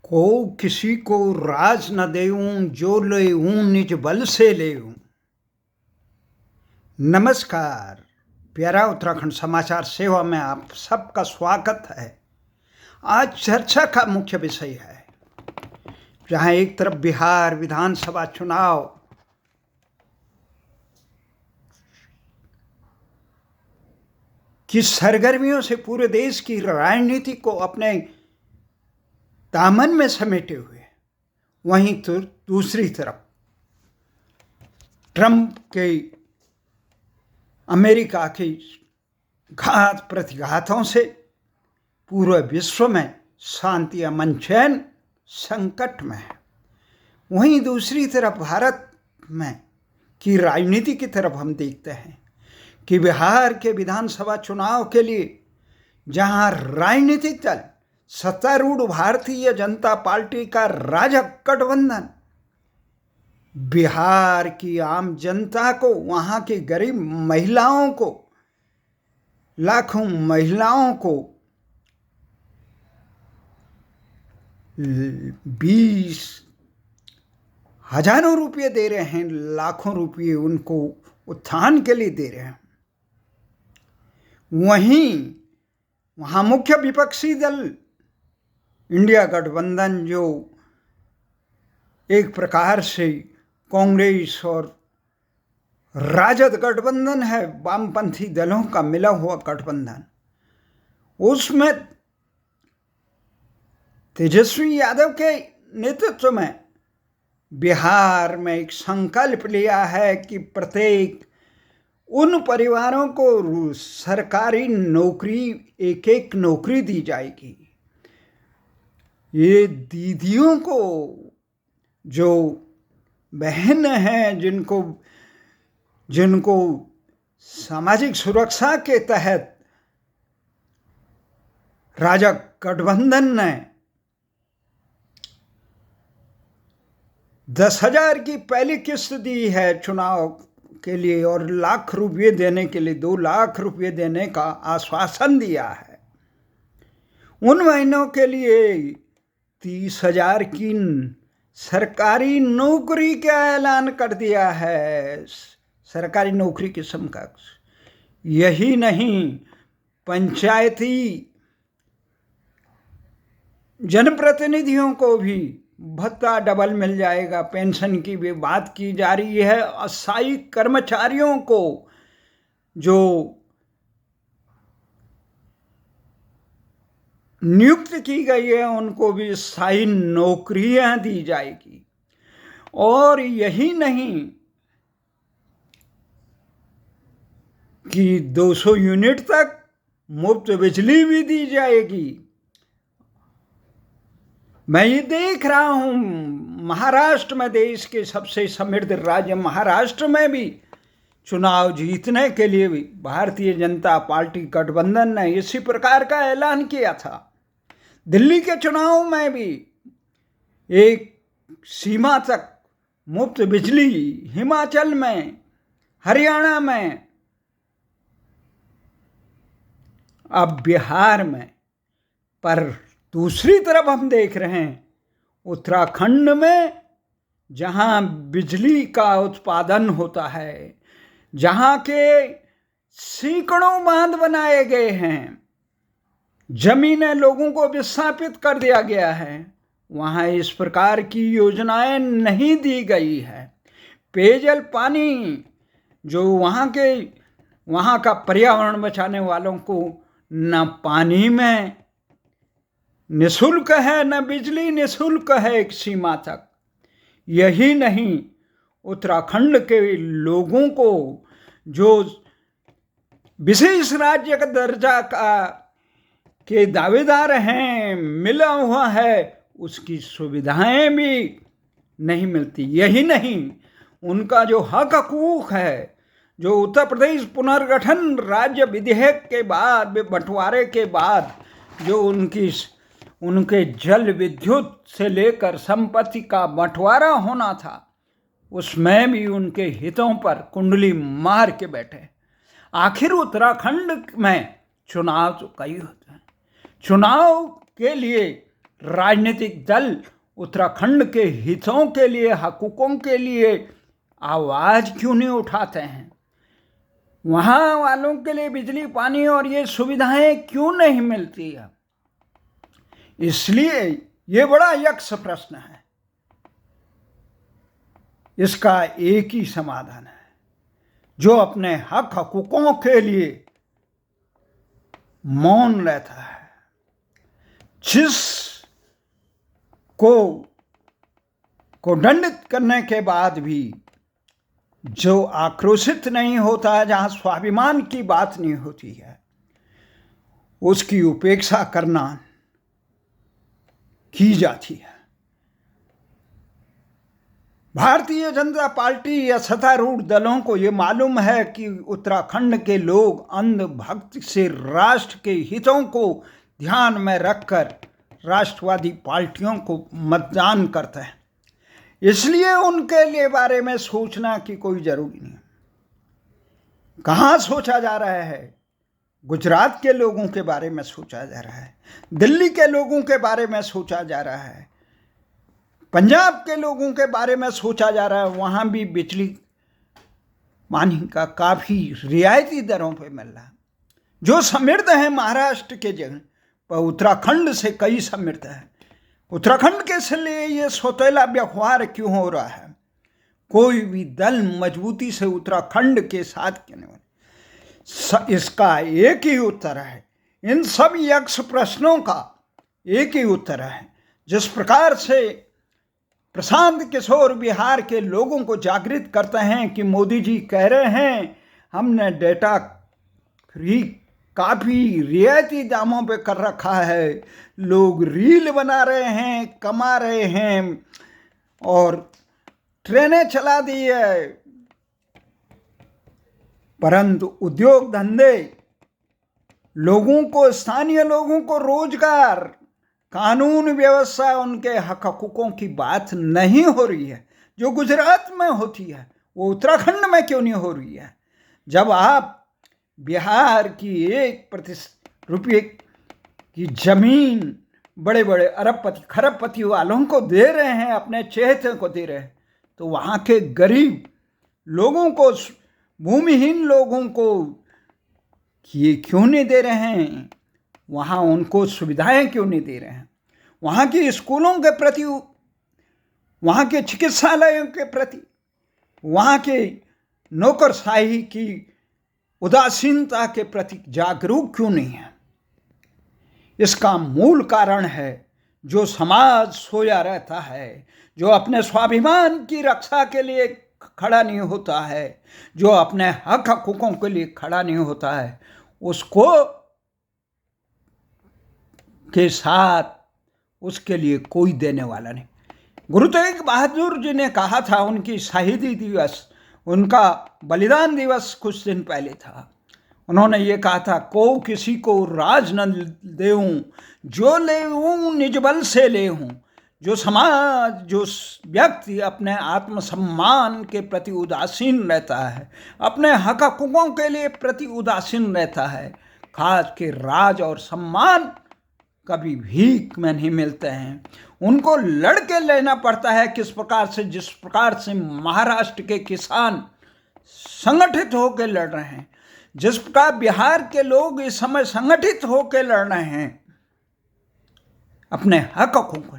को किसी को राज न देऊं, जो लेऊं निज बल से लेऊं। नमस्कार, प्यारा उत्तराखंड समाचार सेवा में आप सबका स्वागत है। आज चर्चा का मुख्य विषय है, जहां एक तरफ बिहार विधानसभा चुनाव की सरगर्मियों से पूरे देश की राजनीति को अपने दामन में समेटे हुए, वहीं तो दूसरी तरफ ट्रंप के अमेरिका के घात प्रतिघातों से पूरे विश्व में शांति अमन चैन संकट में है। वहीं दूसरी तरफ भारत में की राजनीति की तरफ हम देखते हैं कि बिहार के विधानसभा चुनाव के लिए जहां राजनीतिक दल सत्तारूढ़ भारतीय जनता पार्टी का राजग गठबंधन बिहार की आम जनता को, वहां की गरीब महिलाओं को, लाखों महिलाओं को 20 हजारों रुपये दे रहे हैं, लाखों रुपये उनको उत्थान के लिए दे रहे हैं। वहीं वहां मुख्य विपक्षी दल इंडिया गठबंधन, जो एक प्रकार से कांग्रेस और राजद गठबंधन है, वामपंथी दलों का मिला हुआ गठबंधन, उसमें तेजस्वी यादव के नेतृत्व में बिहार में एक संकल्प लिया है कि प्रत्येक उन परिवारों को सरकारी नौकरी, एक एक नौकरी दी जाएगी। ये दीदियों को, जो बहन हैं, जिनको सामाजिक सुरक्षा के तहत राजग गठबंधन ने 10,000 की पहली किस्त दी है चुनाव के लिए, और लाख रुपये देने के लिए 2 लाख रुपये देने का आश्वासन दिया है। उन महीनों के लिए 30,000 की सरकारी नौकरी का ऐलान कर दिया है, सरकारी नौकरी के समकक्ष। यही नहीं, पंचायती जनप्रतिनिधियों को भी भत्ता डबल मिल जाएगा। पेंशन की भी बात की जा रही है। अस्थायी कर्मचारियों को जो नियुक्त की गई है, उनको भी स्थायी नौकरियां दी जाएगी। और यही नहीं कि 200 यूनिट तक मुफ्त बिजली भी दी जाएगी। मैं ये देख रहा हूं, महाराष्ट्र में, देश के सबसे समृद्ध राज्य महाराष्ट्र में भी चुनाव जीतने के लिए भी भारतीय जनता पार्टी गठबंधन ने इसी प्रकार का ऐलान किया था। दिल्ली के चुनाव में भी एक सीमा तक मुफ्त बिजली, हिमाचल में, हरियाणा में, अब बिहार में। पर दूसरी तरफ हम देख रहे हैं उत्तराखंड में, जहां बिजली का उत्पादन होता है, जहां के सैकड़ों बांध बनाए गए हैं, जमीनें लोगों को विस्थापित कर दिया गया है, वहां इस प्रकार की योजनाएं नहीं दी गई है। पेयजल पानी, जो वहां का पर्यावरण बचाने वालों को न पानी में निःशुल्क है, न बिजली निःशुल्क है एक सीमा तक। यही नहीं, उत्तराखंड के लोगों को जो विशेष राज्य का दर्जा के दावेदार हैं, मिला हुआ है, उसकी सुविधाएं भी नहीं मिलती। यही नहीं, उनका जो हक हकूक है, जो उत्तर प्रदेश पुनर्गठन राज्य विधेयक के बाद, बंटवारे के बाद, जो उनके जल विद्युत से लेकर संपत्ति का बंटवारा होना था, उसमें भी उनके हितों पर कुंडली मार के बैठे। आखिर उत्तराखंड में चुनाव तो कई होते हैं। चुनाव के लिए राजनीतिक दल उत्तराखंड के हितों के लिए, हकूकों के लिए आवाज क्यों नहीं उठाते हैं? वहां वालों के लिए बिजली, पानी और ये सुविधाएं क्यों नहीं मिलती है? इसलिए ये बड़ा यक्ष प्रश्न है। इसका एक ही समाधान है, जो अपने हक हकूकों के लिए मौन रहता है, जिस को दंडित करने के बाद भी जो आक्रोशित नहीं होता, जहां स्वाभिमान की बात नहीं होती है, उसकी उपेक्षा करना की जाती है। भारतीय जनता पार्टी या सत्तारूढ़ दलों को ये मालूम है कि उत्तराखंड के लोग अंधभक्ति से राष्ट्र के हितों को ध्यान में रखकर राष्ट्रवादी पार्टियों को मतदान करते हैं, इसलिए उनके लिए बारे में सोचना की कोई जरूरी नहीं। कहाँ सोचा जा रहा है? गुजरात के लोगों के बारे में सोचा जा रहा है, दिल्ली के लोगों के बारे में सोचा जा रहा है, पंजाब के लोगों के बारे में सोचा जा रहा है। वहाँ भी बिजली पानी का काफ़ी रियायती दरों पे मिल रहा है। जो समृद्ध है महाराष्ट्र के जगह पर उत्तराखंड से कई समृद्ध है। उत्तराखंड के लिए ये सौतेला व्यवहार क्यों हो रहा है? कोई भी दल मजबूती से उत्तराखंड के साथ कहने वाले, इसका एक ही उत्तर है। इन सब यक्ष प्रश्नों का एक ही उत्तर है। जिस प्रकार से प्रशांत किशोर बिहार के लोगों को जागृत करते हैं कि मोदी जी कह रहे हैं हमने डेटा फ्री काफ़ी रियायती दामों पे कर रखा है, लोग रील बना रहे हैं, कमा रहे हैं और ट्रेनें चला दी है, परंतु उद्योग धंधे, लोगों को, स्थानीय लोगों को रोजगार, कानून व्यवस्था, उनके हक हकूकों की बात नहीं हो रही है। जो गुजरात में होती है वो उत्तराखंड में क्यों नहीं हो रही है? जब आप बिहार की 1% रुपये की जमीन बड़े बड़े अरबपति खरबपति वालों को दे रहे हैं, अपने चहेते को दे रहे हैं, तो वहाँ के गरीब लोगों को, भूमिहीन लोगों को ये क्यों नहीं दे रहे हैं? वहाँ उनको सुविधाएं क्यों नहीं दे रहे हैं? वहाँ के स्कूलों के प्रति, वहाँ के चिकित्सालयों के प्रति, वहाँ के नौकरशाही की उदासीनता के प्रति जागरूक क्यों नहीं है? इसका मूल कारण है जो समाज सोया रहता है, जो अपने स्वाभिमान की रक्षा के लिए खड़ा नहीं होता है, जो अपने हक हकूकों के लिए खड़ा नहीं होता है, उसको के साथ उसके लिए कोई देने वाला नहीं। गुरु तेग बहादुर जी ने कहा था, उनकी शहीदी दिवस, उनका बलिदान दिवस कुछ दिन पहले था। उन्होंने ये कहा था, को किसी को राज न देऊं, जो लेऊं निज बल से लेऊं। जो समाज, जो व्यक्ति अपने आत्मसम्मान के प्रति उदासीन रहता है, अपने हक हकूकों के लिए प्रति उदासीन रहता है, खास के राज और सम्मान कभी भीख में नहीं मिलते हैं, उनको लड़के लेना पड़ता है। किस प्रकार से, जिस प्रकार से महाराष्ट्र के किसान संगठित होकर लड़ रहे हैं, जिस प्रकार बिहार के लोग इस समय संगठित होकर लड़ रहे हैं अपने हक हकूकों को,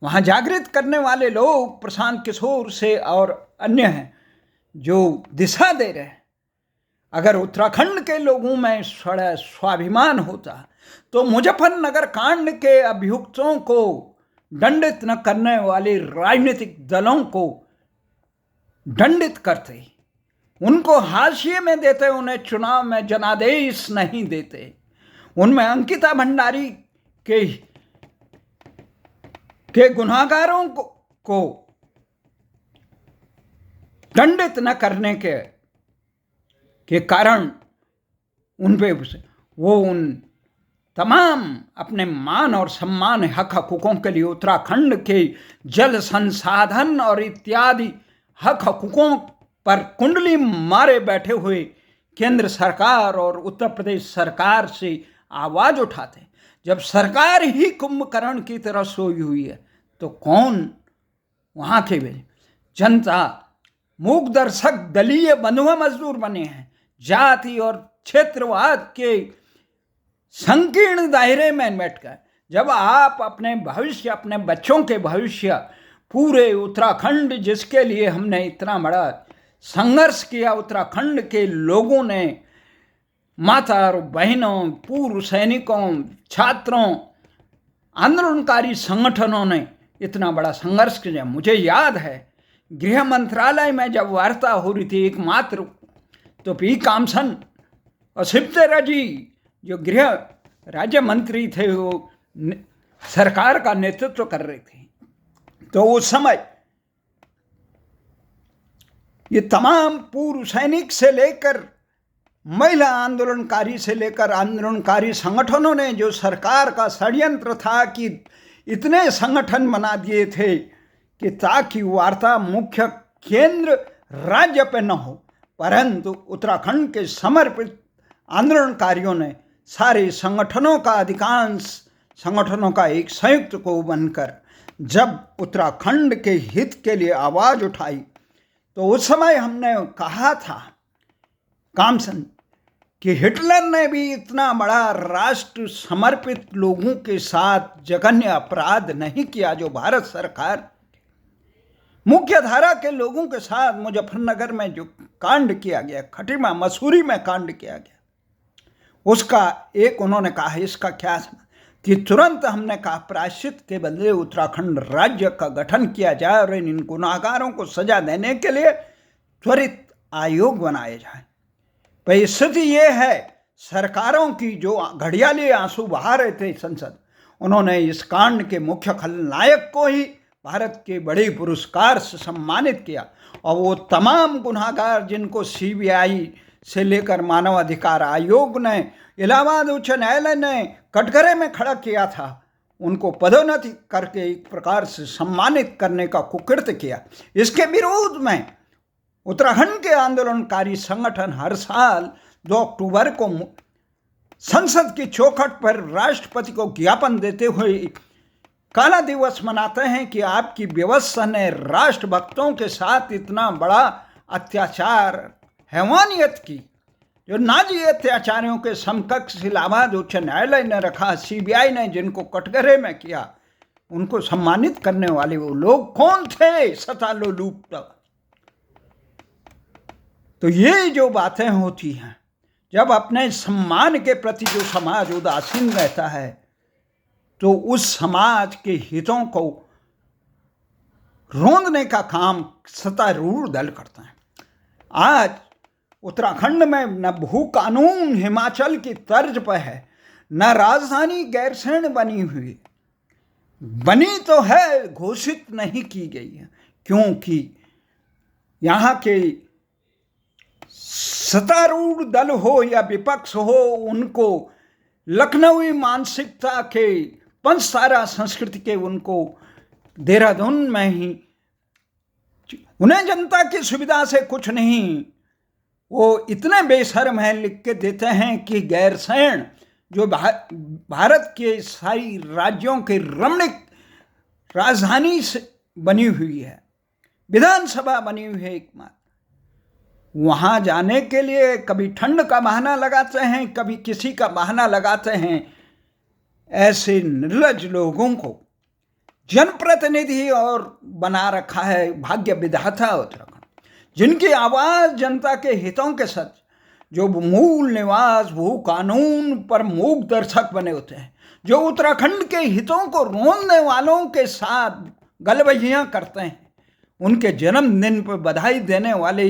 वहाँ जागृत करने वाले लोग प्रशांत किशोर से और अन्य हैं जो दिशा दे रहे हैं। अगर उत्तराखंड के लोगों में स्वाभिमान होता तो मुजफ्फरनगर कांड के अभियुक्तों को दंडित न करने वाले राजनीतिक दलों को दंडित करते, उनको हाशिए में देते, उन्हें चुनाव में जनादेश नहीं देते, उनमें अंकिता भंडारी के गुनाहगारों को दंडित न करने के कारण उन पे वो उन तमाम अपने मान और सम्मान, हक हकूकों के लिए उत्तराखंड के जल संसाधन और इत्यादि हक हकूकों पर कुंडली मारे बैठे हुए केंद्र सरकार और उत्तर प्रदेश सरकार से आवाज उठाते, जब सरकार ही कुंभकर्ण की तरह सोई हुई है तो कौन वहाँ के जनता मूक दर्शक दलीय बंधुआ मजदूर बने हैं। जाति और क्षेत्रवाद के संकीर्ण दायरे में बैठकर जब आप अपने भविष्य, अपने बच्चों के भविष्य, पूरे उत्तराखंड जिसके लिए हमने इतना बड़ा संघर्ष किया, उत्तराखंड के लोगों ने, माता और बहनों, पूर्व सैनिकों, छात्रों, आंदोलनकारी संगठनों ने इतना बड़ा संघर्ष किया। मुझे याद है गृह मंत्रालय में जब वार्ता हो रही थी एकमात्र, तो पी कामसन और शिवतेरा जी जो गृह राज्य मंत्री थे वो सरकार का नेतृत्व कर रहे थे। तो उस समय ये तमाम पूर्व सैनिक से लेकर महिला आंदोलनकारी से लेकर आंदोलनकारी संगठनों ने जो सरकार का षड्यंत्र था कि इतने संगठन बना दिए थे कि ताकि वार्ता मुख्य केंद्र राज्य पे न हो, परंतु उत्तराखंड के समर्पित आंदोलनकारियों ने सारे संगठनों का, अधिकांश संगठनों का एक संयुक्त को बनकर जब उत्तराखंड के हित के लिए आवाज उठाई, तो उस समय हमने कहा था कामसन कि हिटलर ने भी इतना बड़ा राष्ट्र समर्पित लोगों के साथ जघन्य अपराध नहीं किया जो भारत सरकार मुख्य धारा के लोगों के साथ मुजफ्फरनगर में जो कांड किया गया, खटीमा मसूरी में कांड किया गया, उसका एक उन्होंने कहा इसका क्या कि तुरंत हमने कहा प्रायश्चित के बदले उत्तराखंड राज्य का गठन किया जाए और इन गुनाहगारों को सजा देने के लिए त्वरित आयोग बनाए जाए। पर स्थिति ये है, सरकारों की जो घड़ियाली आंसू बहा रहे थे संसद, उन्होंने इस कांड के मुख्य खलनायक को ही भारत के बड़े पुरस्कार से सम्मानित किया और वो तमाम गुनाहगार जिनको सीबीआई से लेकर मानवाधिकार आयोग ने, इलाहाबाद उच्च न्यायालय ने कटघरे में खड़ा किया था, उनको पदोन्नति करके एक प्रकार से सम्मानित करने का कुकृत्य किया। इसके विरोध में उत्तराखंड के आंदोलनकारी संगठन हर साल 2 अक्टूबर को संसद की चौखट पर राष्ट्रपति को ज्ञापन देते हुए काला दिवस मनाते हैं कि आपकी व्यवस्था ने राष्ट्रभक्तों के साथ इतना बड़ा अत्याचार, हैवानियत की, जो नाजी अत्याचारियों के समकक्ष इलाहाबाद उच्च न्यायालय ने रखा, सीबीआई ने जिनको कटघरे में किया, उनको सम्मानित करने वाले वो लोग कौन थे? सतालोलुप। तो ये जो बातें होती हैं, जब अपने सम्मान के प्रति जो समाज उदासीन रहता है तो उस समाज के हितों को रोंदने का काम सत्तारूढ़ दल करता है। आज उत्तराखंड में न भू कानून हिमाचल की तर्ज पर है, न राजधानी गैरसैंण बनी हुई, बनी तो है घोषित नहीं की गई है, क्योंकि यहाँ के सत्तारूढ़ दल हो या विपक्ष हो, उनको लखनवी मानसिकता के पंचतारा संस्कृति के उनको देहरादून में ही उन्हें जनता की सुविधा से कुछ नहीं, वो इतने बेशर्म हैं, लिख के देते हैं कि गैरसैंण जो भारत के सारी राज्यों के रमणीक राजधानी से बनी हुई है, विधानसभा बनी हुई है एकमात्र, वहाँ जाने के लिए कभी ठंड का बहाना लगाते हैं, कभी किसी का बहाना लगाते हैं। ऐसे निर्लज लोगों को जनप्रतिनिधि और बना रखा है भाग्य विधाता उत्तराखंड, जिनकी आवाज़ जनता के हितों के सच, जो मूल निवास भू कानून पर मूक दर्शक बने होते हैं, जो उत्तराखंड के हितों को रोंदने वालों के साथ गलबहियाँ करते हैं, उनके जन्मदिन पर बधाई देने वाले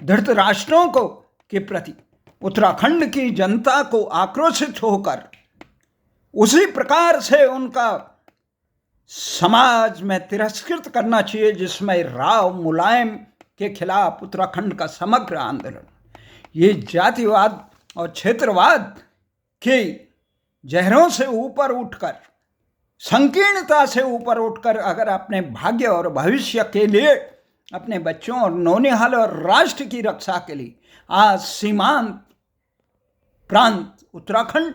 धृतराष्ट्रों को के प्रति उत्तराखंड की जनता को आक्रोशित होकर उसी प्रकार से उनका समाज में तिरस्कृत करना चाहिए जिसमें राव मुलायम के खिलाफ उत्तराखंड का समग्र आंदोलन, ये जातिवाद और क्षेत्रवाद के जहरों से ऊपर उठकर, संकीर्णता से ऊपर उठकर अगर अपने भाग्य और भविष्य के लिए, अपने बच्चों और नौनिहाल और राष्ट्र की रक्षा के लिए आज सीमांत प्रांत उत्तराखंड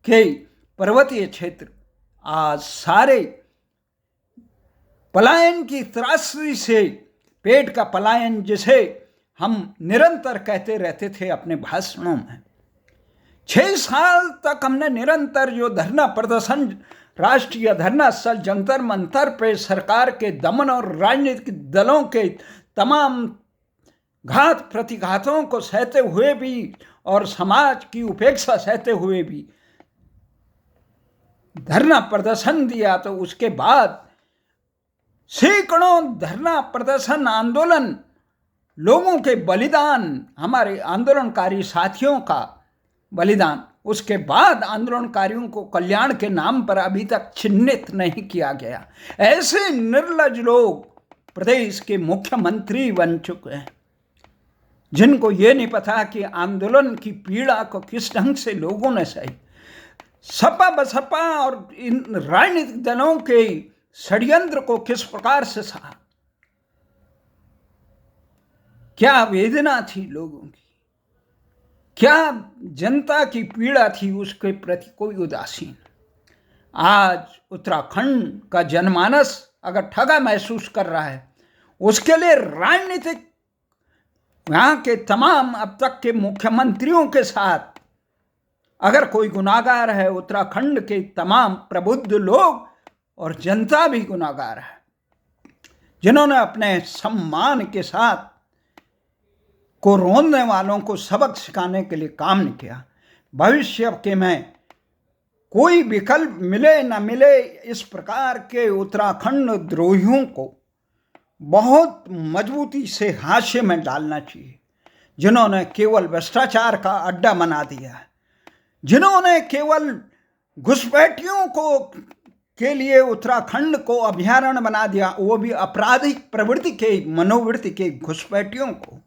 के पर्वतीय क्षेत्र आज सारे पलायन की त्रासदी से, पेट का पलायन जिसे हम निरंतर कहते रहते थे अपने भाषणों में, 6 साल तक हमने निरंतर जो धरना प्रदर्शन राष्ट्रीय धरना स्थल जंतर मंतर पे सरकार के दमन और राजनीतिक दलों के तमाम घात प्रतिघातों को सहते हुए भी और समाज की उपेक्षा सहते हुए भी धरना प्रदर्शन दिया, तो उसके बाद सैकड़ों धरना प्रदर्शन आंदोलन, लोगों के बलिदान, हमारे आंदोलनकारी साथियों का बलिदान, उसके बाद आंदोलनकारियों को कल्याण के नाम पर अभी तक चिन्हित नहीं किया गया। ऐसे निर्लज लोग प्रदेश के मुख्यमंत्री बन चुके हैं, जिनको ये नहीं पता कि आंदोलन की पीड़ा को किस ढंग से लोगों ने सही, सपा बसपा और इन राजनीतिक दलों के षड्यंत्र को किस प्रकार से सहा। क्या वेदना थी लोगों की, क्या जनता की पीड़ा थी, उसके प्रति कोई उदासीन। आज उत्तराखंड का जनमानस अगर ठगा महसूस कर रहा है, उसके लिए राजनीतिक यहाँ के तमाम अब तक के मुख्यमंत्रियों के साथ अगर कोई गुनाहगार है, उत्तराखंड के तमाम प्रबुद्ध लोग और जनता भी गुनाहगार है, जिन्होंने अपने सम्मान के साथ को रोने वालों को सबक सिखाने के लिए काम नहीं किया। भविष्य के में कोई विकल्प मिले न मिले, इस प्रकार के उत्तराखंड द्रोहियों को बहुत मजबूती से हाशिए में डालना चाहिए, जिन्होंने केवल भ्रष्टाचार का अड्डा बना दिया है, जिन्होंने केवल घुसपैठियों को के लिए उत्तराखंड को अभयारण्य बना दिया, वो भी आपराधिक प्रवृत्ति के मनोवृत्ति के घुसपैठियों को,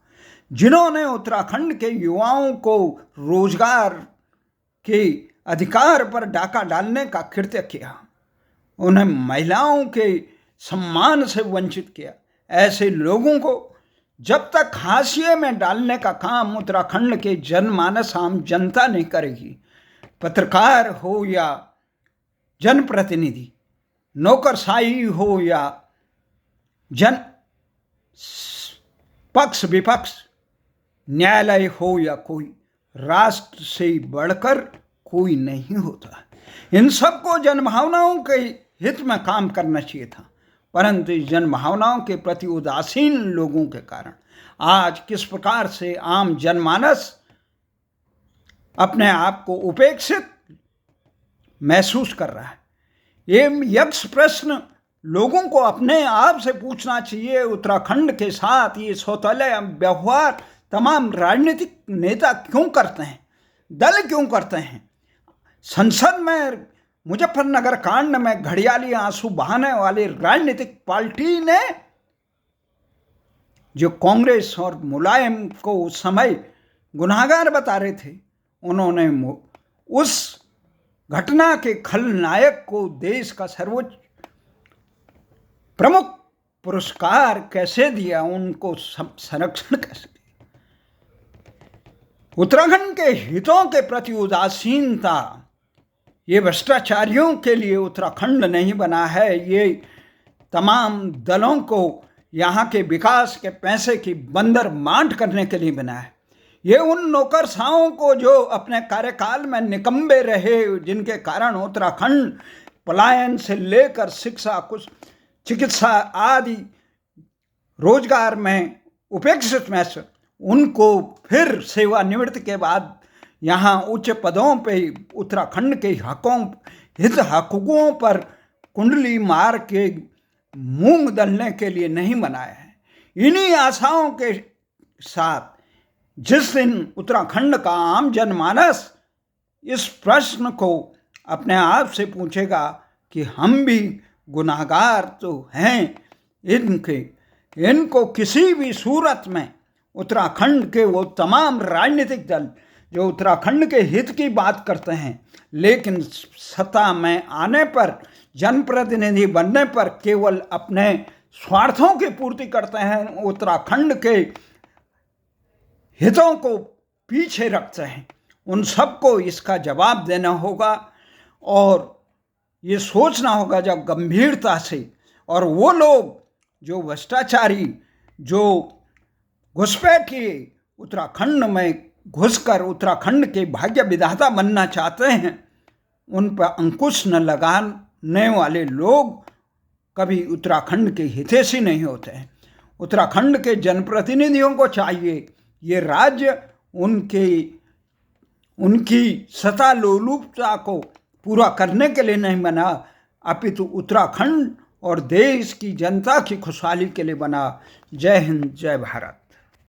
जिन्होंने उत्तराखंड के युवाओं को रोजगार के अधिकार पर डाका डालने का कृत्य किया, उन्हें महिलाओं के सम्मान से वंचित किया। ऐसे लोगों को जब तक हाशिए में डालने का काम उत्तराखंड के जनमानस आम जनता नहीं करेगी, पत्रकार हो या जनप्रतिनिधि, नौकरशाही हो या जन पक्ष विपक्ष, न्यायालय हो या कोई, राष्ट्र से बढ़कर कोई नहीं होता। इन सबको जनभावनाओं के हित में काम करना चाहिए था, परंतु जनभावनाओं के प्रति उदासीन लोगों के कारण आज किस प्रकार से आम जनमानस अपने आप को उपेक्षित महसूस कर रहा है। ये यक्ष प्रश्न लोगों को अपने आप से पूछना चाहिए। उत्तराखंड के साथ ये सौतल्य व्यवहार तमाम राजनीतिक नेता क्यों करते हैं, दल क्यों करते हैं? संसद में मुजफ्फरनगर कांड में घड़ियाली आंसू बहाने वाली राजनीतिक पार्टी ने, जो कांग्रेस और मुलायम को उस समय गुनाहगार बता रहे थे, उन्होंने उस घटना के खलनायक को देश का सर्वोच्च प्रमुख पुरस्कार कैसे दिया, उनको संरक्षण कैसे दिया। उत्तराखंड के हितों के प्रति उदासीनता, ये भ्रष्टाचारियों के लिए उत्तराखंड नहीं बना है, ये तमाम दलों को यहाँ के विकास के पैसे की बंदर बांट करने के लिए बना है। ये उन नौकरशाहों को जो अपने कार्यकाल में निकम्बे रहे, जिनके कारण उत्तराखंड पलायन से लेकर शिक्षा, कुछ चिकित्सा आदि रोजगार में उपेक्षित महसूस, उनको फिर सेवानिवृत्ति के बाद यहाँ उच्च पदों पे उत्तराखंड के हकों पर कुंडली मार के मूंग दलने के लिए नहीं बनाया है। इन्हीं आशाओं के साथ जिस दिन उत्तराखंड का आम जनमानस इस प्रश्न को अपने आप से पूछेगा कि हम भी गुनाहगार तो हैं, इनको किसी भी सूरत में उत्तराखंड के वो तमाम राजनीतिक दल जो उत्तराखंड के हित की बात करते हैं, लेकिन सत्ता में आने पर, जनप्रतिनिधि बनने पर केवल अपने स्वार्थों की पूर्ति करते हैं, उत्तराखंड के हितों को पीछे रखते हैं, उन सबको इसका जवाब देना होगा। और ये सोचना होगा जब गंभीरता से, और वो लोग जो भ्रष्टाचारी, जो घुसपैठिए उत्तराखंड में घुसकर उत्तराखंड के भाग्य विधाता बनना चाहते हैं, उन पर अंकुश न लगाने वाले लोग कभी उत्तराखंड के हितैषी नहीं होते हैं। उत्तराखंड के जनप्रतिनिधियों को चाहिए ये राज्य उनकी सत्ता लोलुपता को पूरा करने के लिए नहीं बना, अपितु उत्तराखंड और देश की जनता की खुशहाली के लिए बना। जय हिंद, जय भारत।